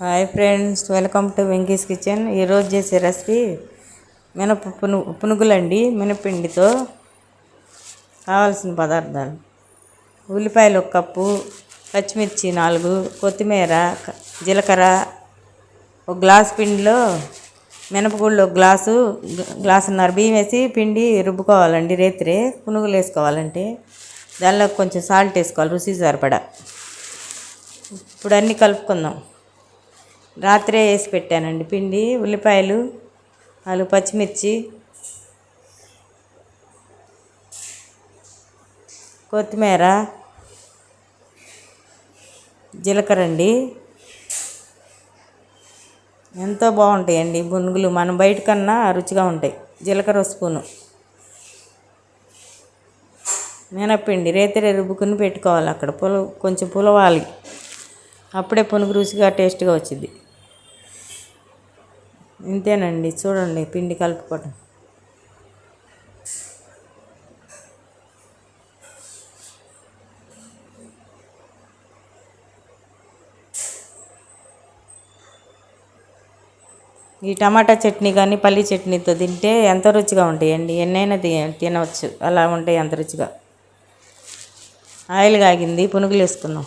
Hi friends, welcome to Venky's kitchen. ఈరోజు చేసే recipe పునుగులండి. మినపిండితో కావాల్సిన పదార్థాలు: ఉల్లిపాయలు 1 కప్పు, పచ్చిమిర్చి 4, కొత్తిమీర, జీలకర్ర, 1 గ్లాస్ పిండిలో మినపగుళ్ళు 1 గ్లాసు, గ్లాసున్నర బియ్యం వేసి పిండి రుబ్బుకోవాలండి. రేత్రే పునుగులు వేసుకోవాలంటే దానిలో కొంచెం సాల్ట్ వేసుకోవాలి, రుచి సరిపడా. ఇప్పుడు అన్నీ కలుపుకుందాం. రాత్రే వేసి పెట్టానండి పిండి. ఉల్లిపాయలు, 4 పచ్చిమిర్చి, కొత్తిమీర, జీలకర్ర అండి. ఎంతో బాగుంటాయండి పునుగులు, మనం బయట కన్నా రుచిగా ఉంటాయి. జీలకర్ర 1 స్పూను, మినప్పిండి రేతిరే రుబ్బుకుని పెట్టుకోవాలి. అక్కడ కొంచెం పులవాలి, అప్పుడే పునుగు రుచిగా టేస్ట్గా వచ్చింది. ఇంతేనండి, చూడండి పిండి కలుపుకోవటం. ఈ టమాటా చట్నీ కానీ పల్లి చట్నీతో తింటే ఎంత రుచిగా ఉంటాయండి. ఎన్నైనా తినవచ్చు, అలా ఉంటాయి అంత రుచిగా. ఆయిల్ కాగింది, పునుగులు వేసుకుందాం.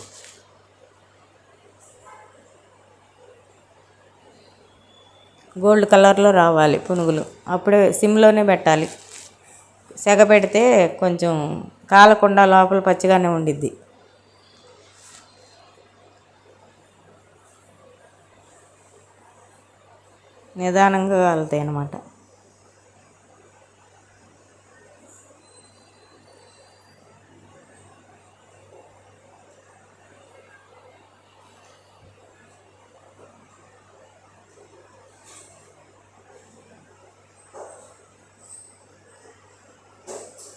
గోల్డ్ కలర్లో రావాలి పునుగులు, అప్పుడే సిమ్లోనే పెట్టాలి. సెగ పెడితే కొంచెం కాలకుండా లోపల పచ్చిగానే ఉండిద్ది. నిదానంగా కాలుతాయి అన్నమాట.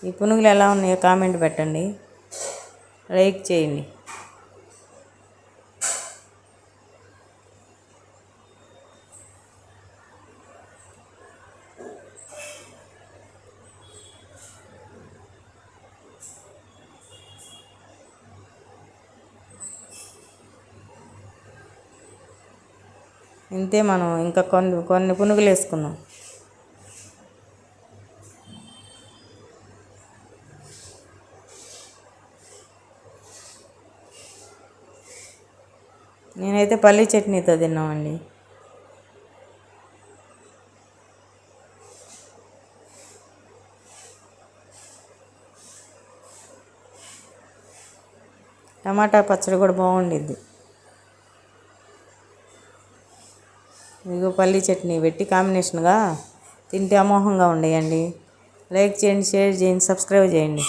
ఈ పునుగులు ఎలా ఉన్నాయో కామెంట్ పెట్టండి, లైక్ చేయండి. ఇంతే, మనం ఇంకా కొన్ని పునుగులు వేసుకుందాం. నేనైతే పల్లి చట్నీతో తిన్నామండి. టమాటా పచ్చడి కూడా బాగుండిద్ది. ఇదిగో పల్లి చట్నీ పెట్టి కాంబినేషన్గా తింటే అమోఘంగా ఉండేయండి. లైక్ చేయండి, షేర్ చేయండి, సబ్స్క్రైబ్ చేయండి.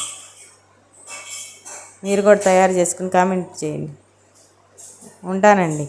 మీరు కూడా తయారు చేసుకుని కామెంట్ చేయండి. ఉంటానండి.